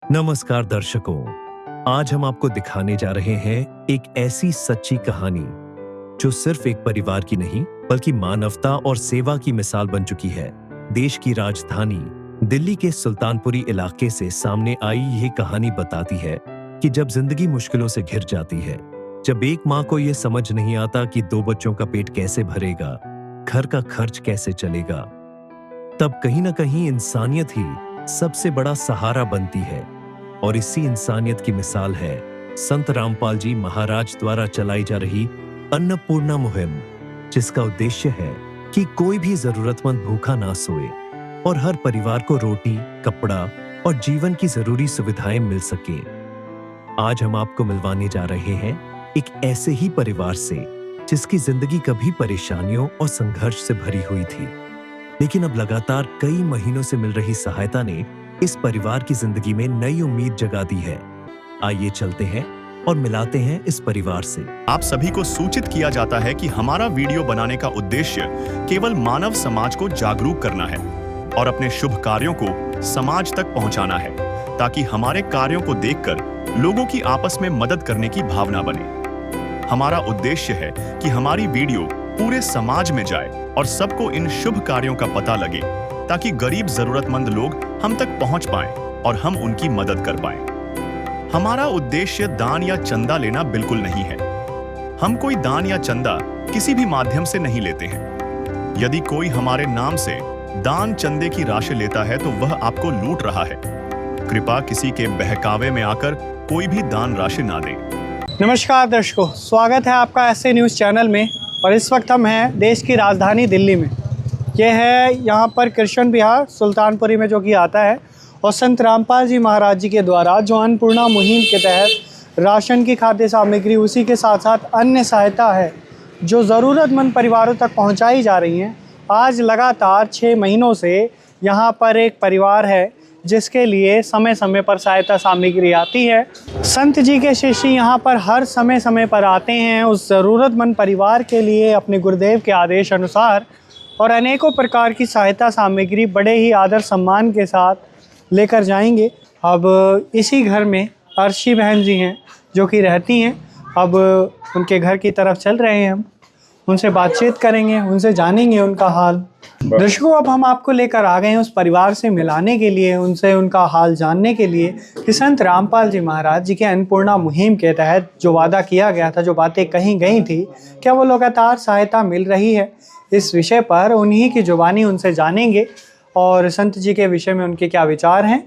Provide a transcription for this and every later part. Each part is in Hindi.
नमस्कार दर्शकों, आज हम आपको दिखाने जा रहे हैं एक ऐसी सच्ची कहानी जो सिर्फ एक परिवार की नहीं बल्कि मानवता और सेवा की मिसाल बन चुकी है। देश की राजधानी दिल्ली के सुल्तानपुरी इलाके से सामने आई ये कहानी बताती है कि जब जिंदगी मुश्किलों से घिर जाती है, जब एक माँ को ये समझ नहीं आता कि 2 बच्चों का पेट कैसे भरेगा, घर का खर्च कैसे चलेगा, तब कहीं ना कहीं इंसानियत ही सबसे बड़ा सहारा बनती है। और इसी इंसानियत की मिसाल है संत रामपाल जी महाराज द्वारा चलाई जा रही अन्नपूर्णा मुहिम, जिसका उद्देश्य है कि कोई भी जरूरतमंद भूखा ना सोए और हर परिवार को रोटी, कपड़ा और जीवन की जरूरी सुविधाएं मिल सके। आज हम आपको मिलवाने जा रहे हैं एक ऐसे ही परिवार से जिसकी जिंदगी कभी परेशानियों और संघर्ष से भरी हुई थी, लेकिन अब लगातार कई महीनों से मिल रही सहायता ने इस परिवार की जिंदगी में नई उम्मीद जगा दी है। आइए चलते हैं और मिलाते हैं इस परिवार से। आप सभी को सूचित किया जाता है कि हमारा वीडियो बनाने का उद्देश्य केवल मानव समाज को जागरूक करना है और अपने शुभ कार्यों को समाज तक पहुंचाना है, ताकि हमारे कार्यों को देखकर लोगों की आपस में मदद करने की भावना बने। हमारा उद्देश्य है कि हमारी वीडियो पूरे समाज में जाए और सबको इन शुभ कार्यों का पता लगे, ताकि गरीब जरूरतमंद लोग हम तक पहुंच पाएं और हम उनकी मदद कर पाएं। हमारा उद्देश्य दान या चंदा लेना बिल्कुल नहीं है। हम कोई दान या चंदा किसी भी माध्यम से नहीं लेते हैं। यदि कोई हमारे नाम से दान चंदे की राशि लेता है तो वह आपको लूट रहा है। कृपया किसी के बहकावे में आकर कोई भी दान राशि ना दें। नमस्कार दर्शकों, स्वागत है आपका ऐसे न्यूज़ चैनल में। और इस वक्त हम हैं देश की राजधानी दिल्ली में। ये है यहाँ पर कृष्ण विहार सुल्तानपुरी में जो कि आता है, और संत रामपाल जी महाराज जी के द्वारा जो अन्नपूर्णा मुहिम के तहत राशन की खाद्य सामग्री, उसी के साथ साथ अन्य सहायता है जो ज़रूरतमंद परिवारों तक पहुँचाई जा रही हैं। आज लगातार 6 महीनों से यहाँ पर एक परिवार है जिसके लिए समय समय पर सहायता सामग्री आती है। संत जी के शिष्य यहाँ पर हर समय समय पर आते हैं उस ज़रूरतमंद परिवार के लिए अपने गुरुदेव के आदेश अनुसार, और अनेकों प्रकार की सहायता सामग्री बड़े ही आदर सम्मान के साथ लेकर जाएंगे। अब इसी घर में अर्शी बहन जी हैं जो कि रहती हैं। अब उनके घर की तरफ चल रहे हैं, हम उनसे बातचीत करेंगे, उनसे जानेंगे उनका हाल। दर्शकों, अब हम आपको लेकर आ गए हैं उस परिवार से मिलाने के लिए, उनसे उनका हाल जानने के लिए कि संत रामपाल जी महाराज जी के अन्नपूर्णा मुहिम के तहत जो वादा किया गया था, जो बातें कही गई थी, क्या वो लगातार सहायता मिल रही है। इस विषय पर उन्हीं की जुबानी उनसे जानेंगे और संत जी के विषय में उनके क्या विचार हैं।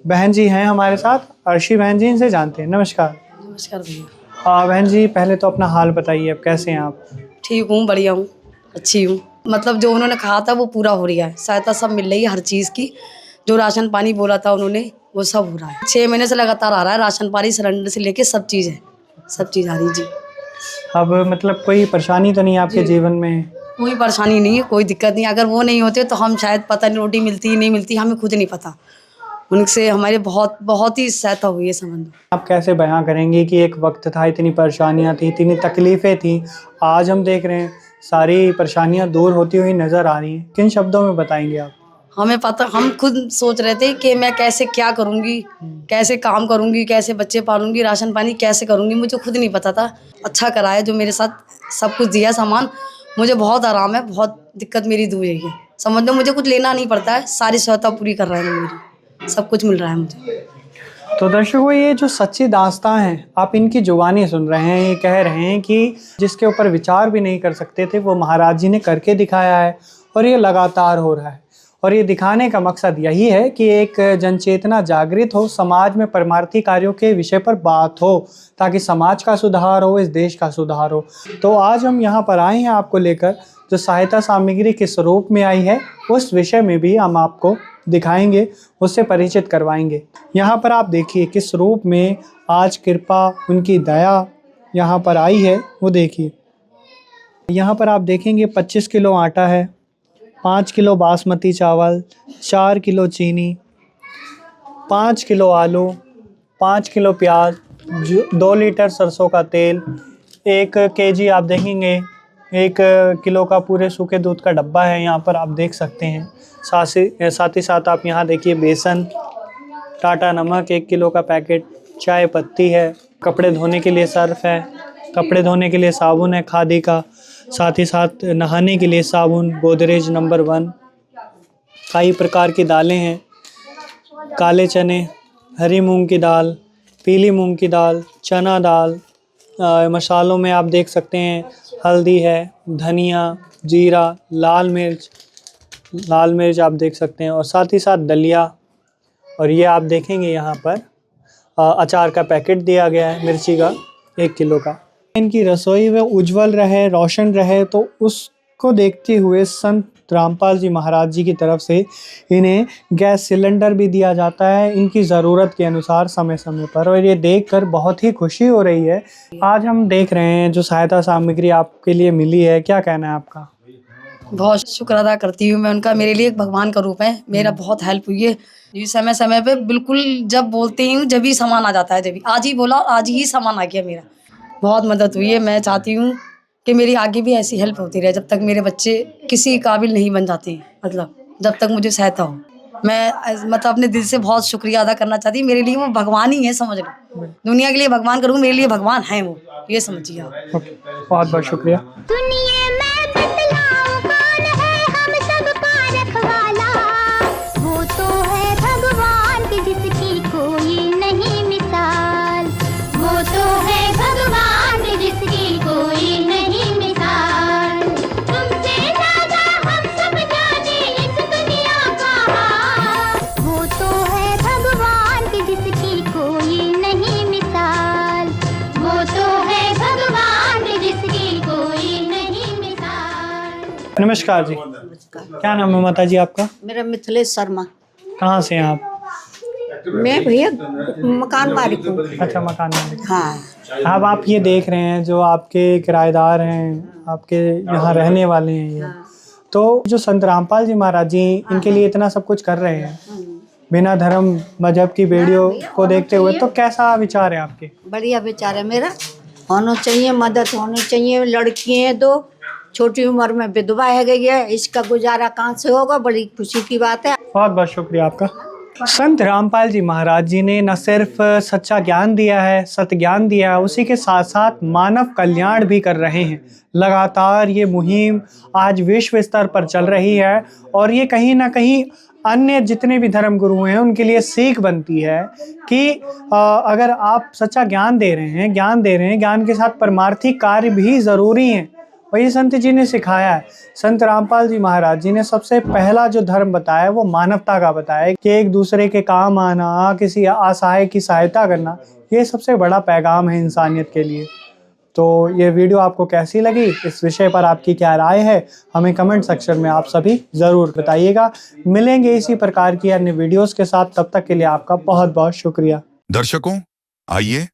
बहन जी हैं हमारे साथ, अर्शी बहन जी, इनसे जानते हैं। नमस्कार। नमस्कार भैया। बहन जी, पहले तो अपना हाल बताइए, अब कैसे हैं आप? ठीक हूँ, बढ़िया हूँ, अच्छी हूँ। मतलब जो उन्होंने कहा था वो पूरा हो रहा है, सहायता सब मिल रही है हर चीज़ की। जो राशन पानी बोला था उन्होंने वो सब हो रहा है। 6 महीने से लगातार आ रहा है राशन पानी, सिलेंडर से लेके सब चीज़ है, सब चीज़ आ रही जी। अब मतलब कोई परेशानी तो नहीं आपके जीवन में? कोई परेशानी नहीं है, कोई दिक्कत नहीं। अगर वो नहीं होते तो हम शायद पता नहीं रोटी मिलती नहीं मिलती, हमें खुद नहीं पता। उनसे हमारे बहुत ही सहायता हुई है संबंध। आप कैसे बयां करेंगे कि एक वक्त था, इतनी परेशानियां थी, इतनी तकलीफ़ें थी, आज हम देख रहे हैं सारी परेशानियां दूर होती हुई नज़र आ रही हैं। किन शब्दों में बताएंगे आप? हमें पता, हम खुद सोच रहे थे कि मैं कैसे क्या करूँगी, कैसे काम करूँगी, कैसे बच्चे पालूंगी, राशन पानी कैसे करूँगी, मुझे खुद नहीं पता था। अच्छा करा है जो मेरे साथ सब कुछ दिया सामान, मुझे बहुत आराम है, बहुत दिक्कत मेरी दूर है। समझ लो मुझे कुछ लेना नहीं पड़ता है, सारी सहायता पूरी कर रहे हैं मेरी, सब कुछ मिल रहा है मुझे। तो दर्शकों, ये जो सच्ची दास्तां हैं, आप इनकी जुबानी सुन रहे हैं। ये कह रहे हैं कि जिसके ऊपर विचार भी नहीं कर सकते थे वो महाराज जी ने करके दिखाया है, और ये लगातार हो रहा है। और ये दिखाने का मकसद यही है कि एक जनचेतना जागृत हो, समाज में परमार्थी कार्यों के विषय पर बात हो, ताकि समाज का सुधार हो, इस देश का सुधार हो। तो आज हम यहाँ पर आए हैं आपको लेकर, जो सहायता सामग्री किस रूप में आई है उस विषय में भी हम आपको दिखाएंगे, उससे परिचित करवाएंगे। यहाँ पर आप देखिए किस रूप में आज कृपा, उनकी दया यहाँ पर आई है, वो देखिए। यहाँ पर आप देखेंगे 25 किलो आटा है, 5 किलो बासमती चावल, 4 किलो चीनी, 5 किलो आलू, 5 किलो प्याज, 2 लीटर सरसों का तेल, 1 केजी आप देखेंगे 1 किलो का पूरे सूखे दूध का डब्बा है, यहाँ पर आप देख सकते हैं। साथ ही साथ आप यहाँ देखिए बेसन, टाटा नमक 1 किलो का पैकेट, चाय पत्ती है, कपड़े धोने के लिए सर्फ है, कपड़े धोने के लिए साबुन है खादी का, साथ ही साथ नहाने के लिए साबुन गोदरेज नंबर 1, कई प्रकार की दालें हैं, काले चने, हरी मूंग की दाल, पीली मूंग की दाल, चना दाल, मसालों में आप देख सकते हैं हल्दी है, धनिया, जीरा, लाल मिर्च आप देख सकते हैं, और साथ ही साथ दलिया, और ये आप देखेंगे यहाँ पर अचार का पैकेट दिया गया है मिर्ची का 1 किलो का। इनकी रसोई में उज्जवल रहे, रोशन रहे, तो उसको देखते हुए संत रामपाल जी महाराज जी की तरफ से इन्हें गैस सिलेंडर भी दिया जाता है इनकी ज़रूरत के अनुसार समय समय पर, और ये देखकर बहुत ही खुशी हो रही है। आज हम देख रहे हैं जो सहायता सामग्री आपके लिए मिली है, क्या कहना है आपका? बहुत शुक्र अदा करती हूँ मैं उनका, मेरे लिए एक भगवान का रूप है, मेरा बहुत हेल्प हुई है। ये समय समय पे बिल्कुल जब बोलती हूँ जब ही सामान आ जाता है, जब ही आज ही बोला आज ही सामान आ गया, मेरा बहुत मदद हुई है। मैं चाहती हूँ कि मेरी आगे भी ऐसी हेल्प होती रहे जब तक मेरे बच्चे किसी काबिल नहीं बन जाते, मतलब जब तक मुझे सहायता हो। मैं मतलब अपने दिल से बहुत शुक्रिया अदा करना चाहती हूँ, मेरे लिए वो भगवान ही है, समझ लो। दुनिया के लिए भगवान करूँ, मेरे लिए भगवान है वो, ये समझिए आप। बहुत बहुत शुक्रिया। नमस्कार जी। क्या नाम है माता जी आपका? मेरा मिथिलेश शर्मा। कहाँ से हैं आप? मैं भैया मकान मालिक हूँ। अच्छा, मकान मालिक। हाँ। अब आप ये देख रहे हैं जो आपके किराएदार हैं, आपके यहाँ रहने वाले हैं ये, तो जो संत रामपाल जी महाराज जी इनके लिए इतना सब कुछ कर रहे हैं बिना धर्म मजहब की वीडियो को देखते हुए, तो कैसा विचार है आपके? बढ़िया विचार है मेरा, होना चाहिए, मदद होनी चाहिए। लड़की है 2, छोटी उम्र में विधवा है गई है, इसका गुजारा कहाँ से होगा, बड़ी खुशी की बात है। बहुत बहुत शुक्रिया आपका। संत रामपाल जी महाराज जी ने न सिर्फ सच्चा ज्ञान दिया है, सत्य ज्ञान दिया है, उसी के साथ साथ मानव कल्याण भी कर रहे हैं। लगातार ये मुहिम आज विश्व स्तर पर चल रही है, और ये कहीं ना कहीं अन्य जितने भी धर्म गुरु हैं उनके लिए सीख बनती है कि अगर आप सच्चा ज्ञान दे रहे हैं, ज्ञान के साथ परमार्थी कार्य भी ज़रूरी हैं। और ये संत जी ने सिखाया है। संत रामपाल जी महाराज जी ने सबसे पहला जो धर्म बताया वो मानवता का बताया कि एक दूसरे के काम आना, किसी असहाय की सहायता करना, ये सबसे बड़ा पैगाम है इंसानियत के लिए। तो ये वीडियो आपको कैसी लगी, इस विषय पर आपकी क्या राय है, हमें कमेंट सेक्शन में आप सभी ज़रूर बताइएगा। मिलेंगे इसी प्रकार की अन्य वीडियोस के साथ, तब तक के लिए आपका बहुत बहुत शुक्रिया। दर्शकों, आइए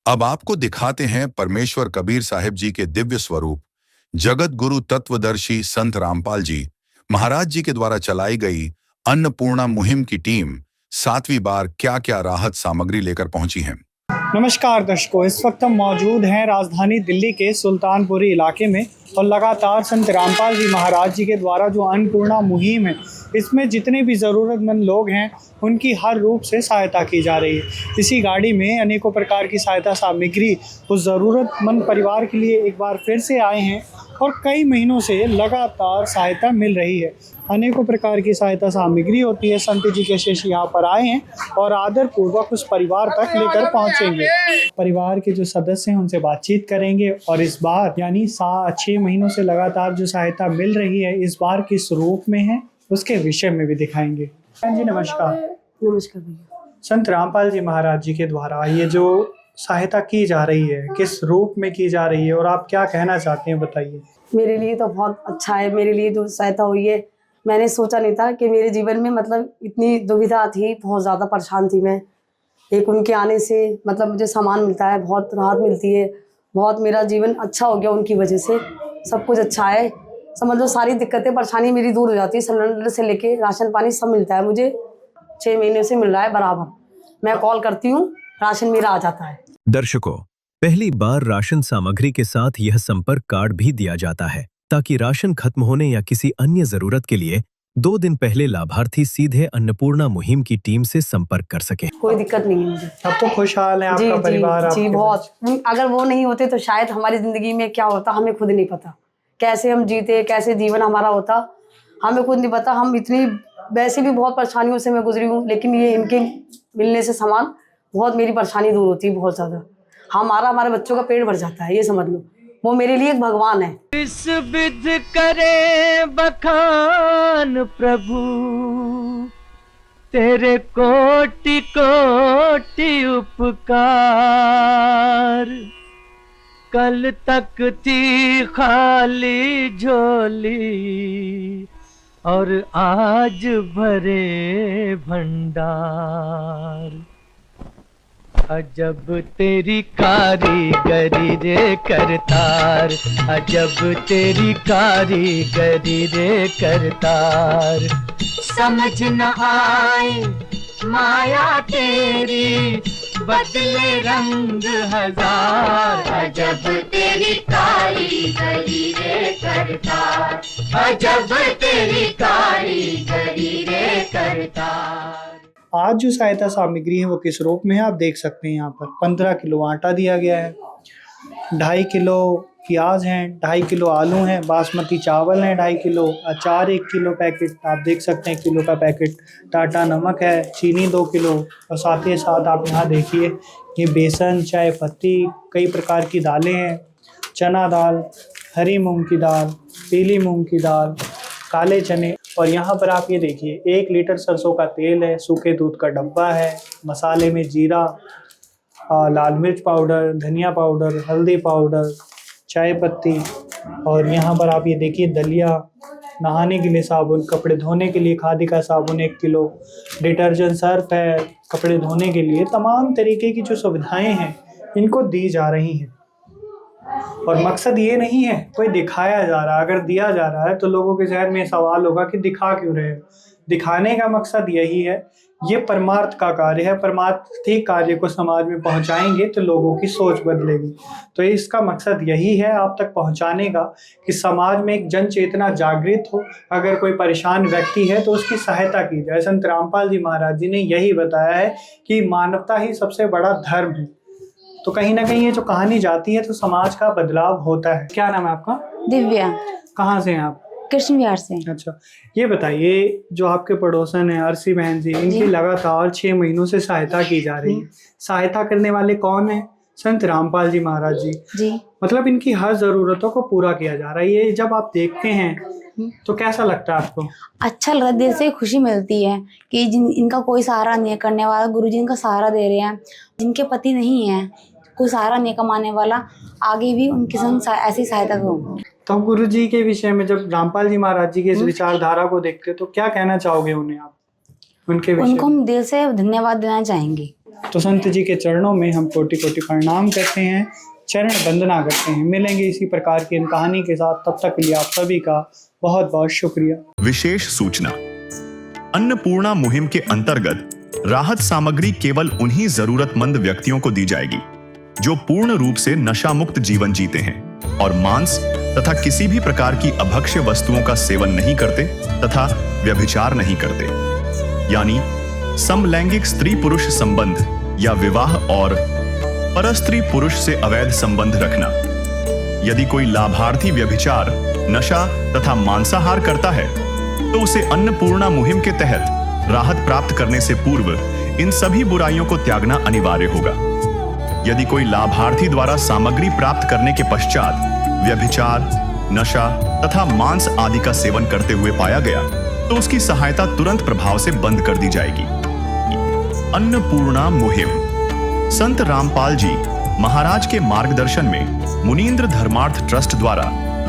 अब आपको दिखाते हैं परमेश्वर कबीर साहिब जी के दिव्य स्वरूप। जगत गुरु तत्वदर्शी संत रामपाल जी महाराज जी के द्वारा चलाई गई अन्नपूर्णा मुहिम की टीम 7वीं बार क्या क्या राहत सामग्री लेकर पहुंची है। नमस्कार दर्शकों, इस वक्त हम मौजूद हैं राजधानी दिल्ली के सुल्तानपुरी इलाके में, और लगातार संत रामपाल जी महाराज जी के द्वारा जो अन्नपूर्णा मुहिम है, इसमें जितने भी ज़रूरतमंद लोग हैं उनकी हर रूप से सहायता की जा रही है। इसी गाड़ी में अनेकों प्रकार की सहायता सामग्री उस ज़रूरतमंद परिवार के लिए एक बार फिर से आए हैं, और कई महीनों से लगातार सहायता मिल रही है। अनेकों प्रकार की सहायता सामग्री होती है। संत जी के शिष्य यहाँ पर आए हैं और आदरपूर्वक उस परिवार तक लेकर पहुँचेंगे। परिवार के जो सदस्य हैं उनसे बातचीत करेंगे, और इस बार यानी 6 महीनों से लगातार जो सहायता मिल रही है, इस बार किस रूप में है उसके विषय में भी दिखाएंगे। जी नमस्कार। नमस्कार भैया। संत रामपाल जी महाराज जी के द्वारा ये जो सहायता की जा रही है, किस रूप में की जा रही है, और आप क्या कहना चाहते हैं, बताइए। मेरे लिए तो बहुत अच्छा है, मेरे लिए जो सहायता हुई है, मैंने सोचा नहीं था कि मेरे जीवन में मतलब इतनी दुविधा थी, बहुत ज़्यादा परेशान थी मैं। एक उनके आने से मतलब मुझे सामान मिलता है, बहुत राहत मिलती है, बहुत मेरा जीवन अच्छा हो गया उनकी वजह से, सब कुछ अच्छा है। समझ लो सारी दिक्कतें परेशानी मेरी दूर हो जाती है। सिलेंडर से लेके राशन पानी सब मिलता है मुझे, 6 महीने से मिल रहा है बराबर। मैं कॉल करती हूँ, राशन मेरा आ जाता है। दर्शकों, पहली बार राशन सामग्री के साथ यह संपर्क कार्ड भी दिया जाता है, ताकि राशन खत्म होने या किसी अन्य जरूरत के लिए 2 दिन पहले लाभार्थी सीधे अन्नपूर्णा मुहिम की टीम से संपर्क कर सके। कोई दिक्कत नहीं है मुझे। अब तो खुशहाल है आपका परिवार? जी बहुत। अगर वो नहीं होते तो शायद हमारी जिंदगी में क्या होता हमें खुद नहीं पता, कैसे हम जीते, कैसे जीवन हमारा होता हमें खुद नहीं पता। हम इतनी वैसे भी बहुत परेशानियों से मैं गुजरी हूँ, लेकिन ये इनके मिलने से सामान बहुत मेरी परेशानी दूर होती है बहुत ज्यादा। हमारे बच्चों का पेट भर जाता है, ये समझ लो। वो मेरे लिए एक भगवान है। इस विध करे बखान प्रभु, तेरे कोटि कोटि उपकार। कल तक थी खाली झोली और आज भरे भंडार। अजब तेरी कारीगरी रे करतार, अजब तेरी कारीगरी रे करतार। समझ न आए माया तेरी, बदले रंग हजार। अजब तेरी कारीगरी रे करतार, अजब तेरी कारीगरी रे करतार। आज जो सहायता सामग्री है वो किस रूप में है आप देख सकते हैं। यहाँ पर 15 किलो आटा दिया गया है, 2.5 किलो प्याज हैं, 2.5 किलो आलू हैं, बासमती चावल हैं 2.5 किलो, अचार 1 किलो पैकेट आप देख सकते हैं, किलो का पैकेट, टाटा नमक है, चीनी 2 किलो, और साथ ही साथ आप यहाँ देखिए ये बेसन, चाय पत्ती, कई प्रकार की दालें हैं, चना दाल, हरी मूंग की दाल, पीली मूंग की दाल, काले चने, और यहाँ पर आप ये देखिए 1 लीटर सरसों का तेल है, सूखे दूध का डब्बा है, मसाले में जीरा, लाल मिर्च पाउडर, धनिया पाउडर, हल्दी पाउडर, चाय पत्ती, और यहाँ पर आप ये देखिए दलिया, नहाने के लिए साबुन, कपड़े धोने के लिए खादी का साबुन 1 किलो, डिटर्जेंट सर्फ है कपड़े धोने के लिए। तमाम तरीके की जो सुविधाएं हैं इनको दी जा रही हैं, और मकसद ये नहीं है कोई दिखाया जा रहा है। अगर दिया जा रहा है तो लोगों के जहन में सवाल होगा कि दिखा क्यों रहे हो। दिखाने का मकसद यही है, ये परमार्थ का कार्य है। परमार्थिक कार्य को समाज में पहुंचाएंगे तो लोगों की सोच बदलेगी। तो इसका मकसद यही है आप तक पहुंचाने का कि समाज में एक जन चेतना जागृत हो। अगर कोई परेशान व्यक्ति है तो उसकी सहायता की जाए। संत रामपाल जी महाराज जी ने यही बताया है कि मानवता ही सबसे बड़ा धर्म है। तो कहीं ना कहीं ये जो कहानी जाती है तो समाज का बदलाव होता है। क्या नाम है आपका? दिव्या। कहाँ से हैं आप? कृष्ण विहार से। अच्छा, ये बताइए जो आपके पड़ोसन है अरसी बहन जी, इनकी लगातार 6 महीनों से सहायता की जा रही है। सहायता करने वाले कौन है? संत रामपाल जी महाराज जी। मतलब इनकी हर जरूरतों को पूरा किया जा रहा है। ये जब आप देखते हैं तो कैसा लगता है आपको? अच्छा लगता है, दिल से खुशी मिलती है कि इनका कोई सहारा नहीं है करने वाला, गुरुजी इनका सहारा दे रहे हैं। जिनके पति नहीं है, कोई सहारा नहीं कमाने वाला, आगे भी उनके संग ऐसी सहायता करूँ। तो गुरु जी के विषय में जब रामपाल जी महाराज जी की इस विचारधारा को देखते हो तो क्या कहना चाहोगे उन्हें आप? उनके विषय उनको हम दिल से धन्यवाद देना चाहेंगे। तो संत जी के चरणों में हम कोटि कोटि प्रणाम करते हैं, चरण वंदना करते हैं। मिलेंगे इसी प्रकार की इन कहानी के साथ, तब तक के लिए आप सभी का बहुत बहुत शुक्रिया। विशेष सूचना, अन्नपूर्णा मुहिम के अंतर्गत राहत सामग्री केवल उन्हीं जरूरतमंद व्यक्तियों को दी जाएगी जो पूर्ण रूप से नशा मुक्त जीवन जीते हैं और मांस तथा किसी भी प्रकार की अभक्ष्य वस्तुओं का सेवन नहीं करते तथा व्यभिचार नहीं करते, यानी समलैंगिक स्त्री पुरुष संबंध या विवाह और परस्त्री पुरुष से अवैध संबंध रखना। यदि कोई लाभार्थी व्यभिचार, नशा तथा मांसाहार करता है तो उसे अन्नपूर्णा मुहिम के तहत राहत प्राप्त करने से पूर्व इन सभी बुराइयों को त्यागना अनिवार्य होगा। यदि कोई लाभार्थी द्वारा सामग्री प्राप्त करने के पश्चात व्यभिचार, नशा तथा मांस आदि का सेवन करते हुए पाया गया तो उसकी सहायता तुरंत प्रभाव से बंद कर दी जाएगी। अन्नपूर्णा मुहिम संत रामपाल जी महाराज के मार्गदर्शन में मुनीन्द्र धर्मार्थ ट्रस्ट द्वारा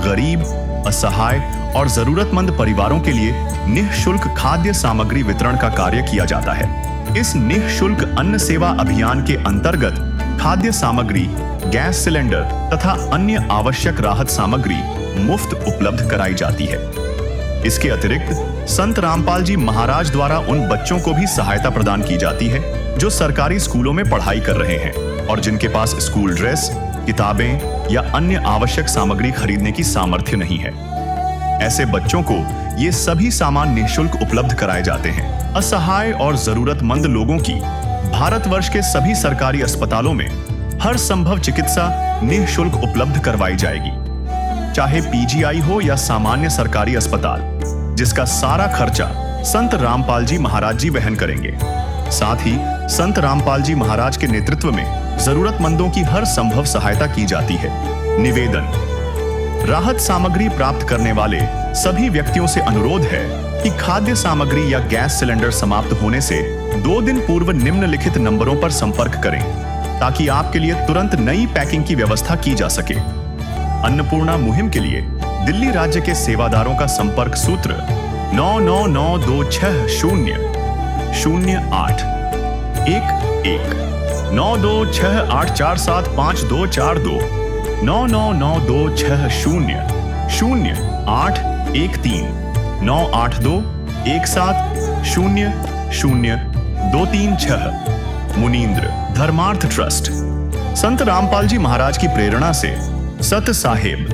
गरीब, असहाय और जरूरतमंद परिवारों के लिए निःशुल्क खाद्य सामग्री वितरण का कार्य किया जाता है। इस निःशुल्क अन्न सेवा अभियान के अंतर्गत खाद्य सामग्री, गैस सिलेंडर तथा अन्य आवश्यक राहत सामग्री मुफ्त उपलब्ध कराई जाती है। इसके अतिरिक्त संत रामपाल जी महाराज द्वारा उन बच्चों को भी सहायता प्रदान की जाती है जो सरकारी स्कूलों में पढ़ाई कर रहे हैं और जिनके पास स्कूल ड्रेस, किताबें या अन्य आवश्यक सामग्री खरीदने की सामर्थ्य नहीं है। ऐसे बच्चों को ये सभी सामान निःशुल्क उपलब्ध कराए जाते हैं। असहाय और जरूरतमंद लोगों की भारतवर्ष के सभी सरकारी अस्पतालों में हर संभव चिकित्सा निःशुल्क उपलब्ध करवाई जाएगी, चाहे पीजीआई हो या सामान्य सरकारी अस्पताल, जिसका सारा खर्चा संत रामपाल जी महाराज जी वहन करेंगे। साथ ही संत रामपाल जी महाराज के नेतृत्व में जरूरतमंदों की हर संभव सहायता की जाती है। निवेदन: राहत सामग्री प्राप्त करने वाले सभी व्यक्तियों से अनुरोध है कि खाद्य सामग्री या गैस सिलेंडर समाप्त होने से 2 दिन पूर्व निम्नलिखित नंबरों पर संपर्क करें, ताकि आपके लिए तुरंत नई पैकिंग की व्यवस्था की जा सके। अन्नपूर्णा मुहिम के लिए दिल्ली राज्य के सेवादारों का संपर्क सूत्र 9992600811 9268475242 9992600813 98217000236। मुनींद्र धर्मार्थ ट्रस्ट। संत रामपाल जी महाराज की प्रेरणा से सत साहेब